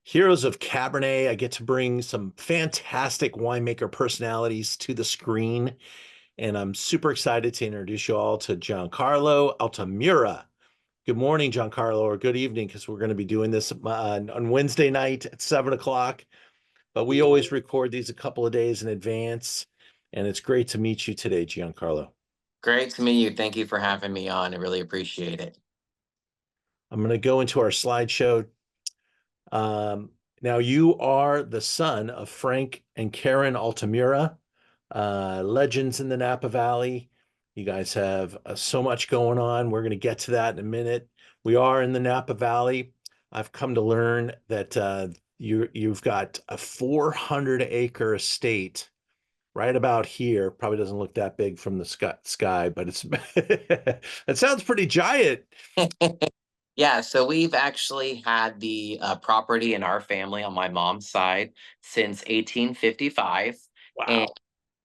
Heroes of Cabernet. I get to bring some fantastic winemaker personalities to the screen, and I'm super excited to introduce you all to Giancarlo Altamura. Good morning, Giancarlo, or good evening, because we're going to be doing this on Wednesday night at 7 o'clock. But we always record these a couple of days in advance, and it's great to meet you today, Giancarlo. Great to meet you. Thank you for having me on. I really appreciate it. I'm going to go into our slideshow. Now, you are the son of Frank and Karen Altamura, legends in the Napa Valley. You guys have so much going on. We're going to get to that in a minute. We are in the Napa Valley. I've come to learn that you've got a 400-acre estate right about here. Probably doesn't look that big from the sky, but it's it sounds pretty giant. Yeah, so we've actually had the property in our family on my mom's side since 1855. And Wow.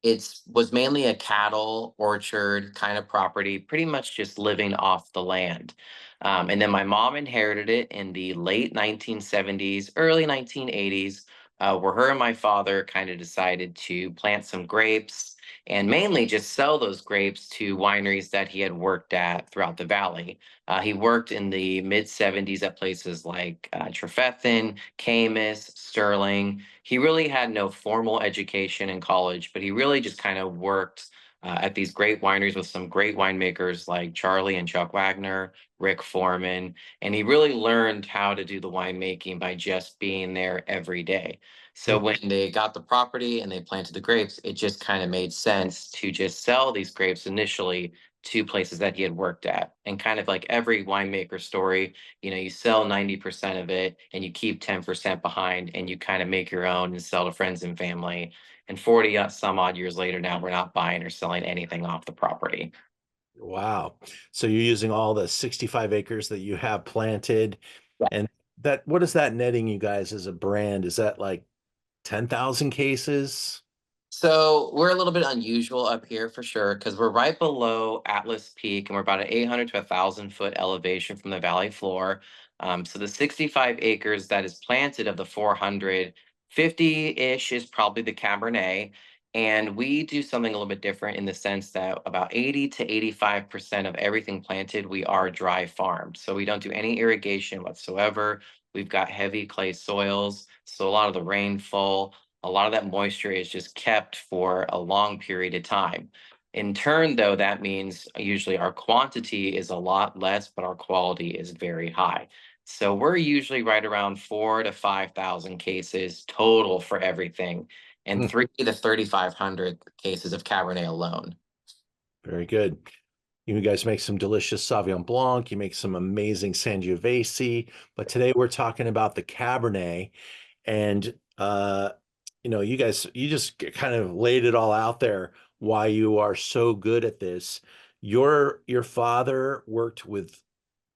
it's was mainly a cattle orchard kind of property, pretty much just living off the land. And then my mom inherited it in the late 1970s, early 1980s, where her and my father kind of decided to plant some grapes and mainly just sell those grapes to wineries that he had worked at throughout the valley. He worked in the mid 70s at places like Trefethen, Camus, Sterling. He really had no formal education in college, but he really just kind of worked at these great wineries with some great winemakers like Charlie and Chuck Wagner, Rick Foreman, and he really learned how to do the winemaking by just being there every day. So when they got the property and they planted the grapes, it just kind of made sense to just sell these grapes initially to places that he had worked at. And kind of like every winemaker story, you sell 90% of it and you keep 10% behind and you kind of make your own and sell to friends and family. And 40 some odd years later, now we're not buying or selling anything off the property. Wow. So you're using all the 65 acres that you have planted, and that what is that netting you guys as a brand? Is that like 10,000 cases? So we're a little bit unusual up here for sure because we're right below Atlas Peak and we're about an 800 to 1,000 foot elevation from the valley floor. So the 65 acres that is planted of the 450-ish is probably the Cabernet. And we do something a little bit different in the sense that about 80 to 85% of everything planted, we are dry farmed. So we don't do any irrigation whatsoever. We've got heavy clay soils. So a lot of the rainfall, a lot of that moisture is just kept for a long period of time. In turn, though, that means usually our quantity is a lot less, but our quality is very high. So we're usually right around 4 to 5,000 cases total for everything, and Hmm, 3 to 3,500 cases of Cabernet alone. very good. You guys make some delicious Sauvignon Blanc. You make some amazing Sangiovese. But today we're talking about the Cabernet. And you guys, you just kind of laid it all out there why you are so good at this. Your father worked with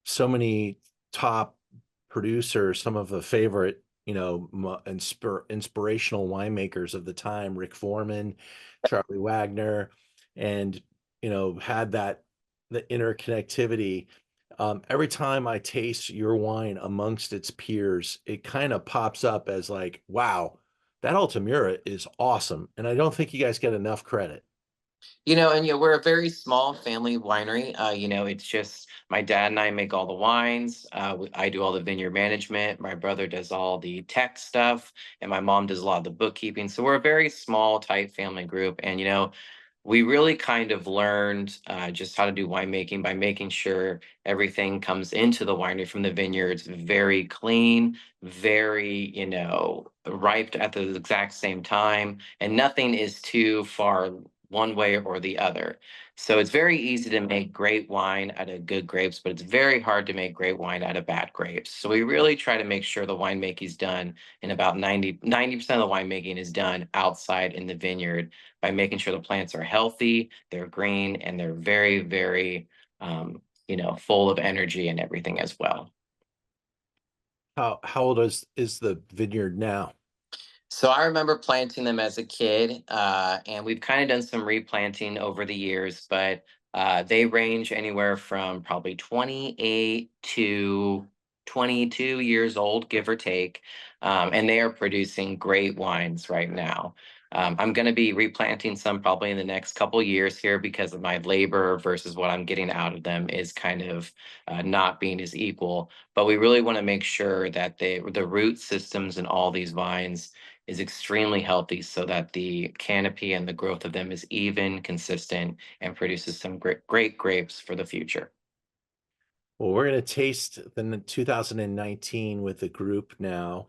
so many top producers, some of the favorite, inspirational winemakers of the time, Rick Foreman, Charlie Wagner, and had that the interconnectivity. Every time I taste your wine amongst its peers, it kind of pops up as like, wow, that Altamura is awesome. And I don't think you guys get enough credit. We're a very small family winery. It's just my dad and I make all the wines. I do all the vineyard management. My brother does all the tech stuff, and my mom does a lot of the bookkeeping. So we're a very small, tight family group. And we really kind of learned just how to do winemaking by making sure everything comes into the winery from the vineyards very clean, very, ripe at the exact same time, and nothing is too far one way or the other. So it's very easy to make great wine out of good grapes, but it's very hard to make great wine out of bad grapes. So we really try to make sure the winemaking is done in about 90% of the winemaking is done outside in the vineyard by making sure the plants are healthy, they're green, and they're very, very, full of energy and everything as well. How old is the vineyard now? So I remember planting them as a kid, and we've kind of done some replanting over the years, but they range anywhere from probably 28 to 22 years old, give or take, and they are producing great wines right now. I'm going to be replanting some probably in the next couple years here because of my labor versus what I'm getting out of them is kind of not being as equal. But we really want to make sure that the root systems in all these vines is extremely healthy so that the canopy and the growth of them is even, consistent, and produces some great grapes for the future. Well, we're going to taste the 2019 with the group now.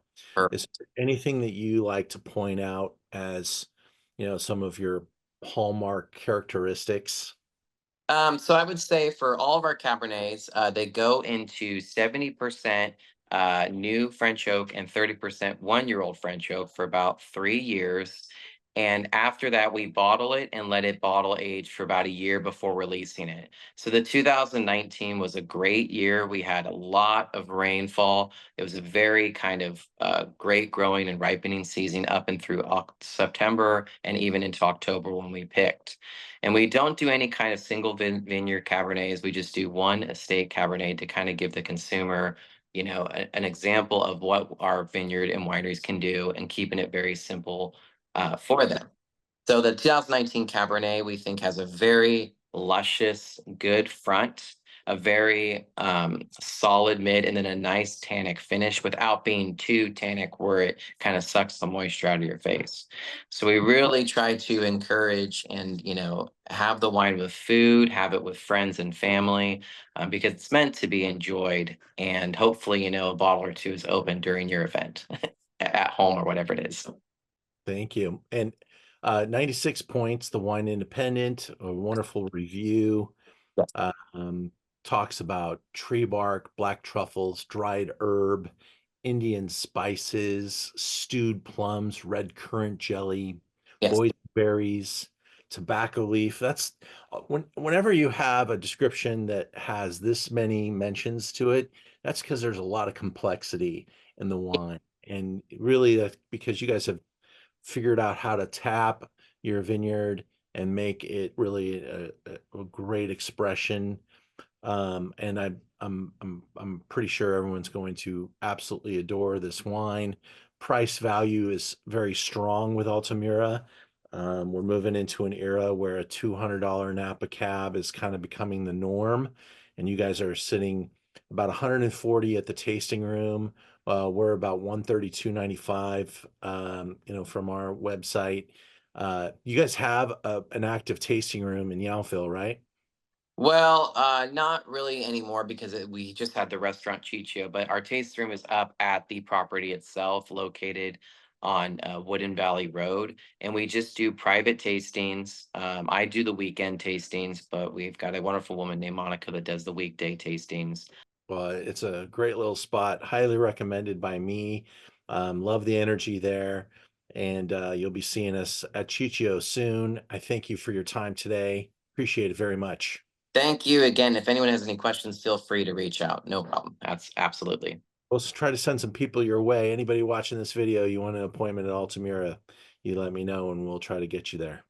Is there anything that you like to point out as, some of your hallmark characteristics? So I would say for all of our Cabernets, they go into 70% new French oak and 30% 1-year-old French oak for about 3 years. And after that, we bottle it and let it bottle age for about a year before releasing it. So the 2019 was a great year. We had a lot of rainfall. It was a very kind of great growing and ripening season up and through September and even into October when we picked. And we don't do any kind of single vineyard Cabernets. We just do one estate Cabernet to kind of give the consumer, an example of what our vineyard and wineries can do and keeping it very simple for them. So the 2019 Cabernet, we think, has a very luscious, good front, a very solid mid, and then a nice tannic finish without being too tannic where it kind of sucks the moisture out of your face. So we really try to encourage and, have the wine with food, have it with friends and family, because it's meant to be enjoyed. And hopefully, a bottle or two is open during your event at home or whatever it is. Thank you. And 96 points, the Wine Independent, a wonderful review. Yes. Um, Talks about tree bark, black truffles, dried herb, Indian spices, stewed plums, red currant jelly, Yes. boysenberries, tobacco leaf. That's whenever you have a description that has this many mentions to it, that's because there's a lot of complexity in the wine. And really, that's because you guys have figured out how to tap your vineyard and make it really a great expression. And I'm pretty sure everyone's going to absolutely adore this wine. Price value is very strong with Altamura. We're moving into an era where a $200 Napa cab is kind of becoming the norm, and you guys are sitting about 140 at the tasting room. We're about 132.95, from our website. You guys have an active tasting room in Yountville, right? Well, not really anymore because we just had the restaurant Chicho, but our taste room is up at the property itself, located on Wooden Valley Road, and we just do private tastings. I do the weekend tastings, but we've got a wonderful woman named Monica that does the weekday tastings. Well, it's a great little spot, highly recommended by me. Love the energy there. And you'll be seeing us at Chichio soon. I thank you for your time today. Appreciate it very much. Thank you again. If anyone has any questions, feel free to reach out. No problem. That's absolutely. We'll try to send some people your way. Anybody watching this video, you want an appointment at Altamira, you let me know and we'll try to get you there.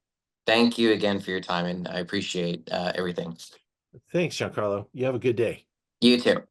Thank you again for your time, and I appreciate everything. Thanks, Giancarlo. You have a good day. You too.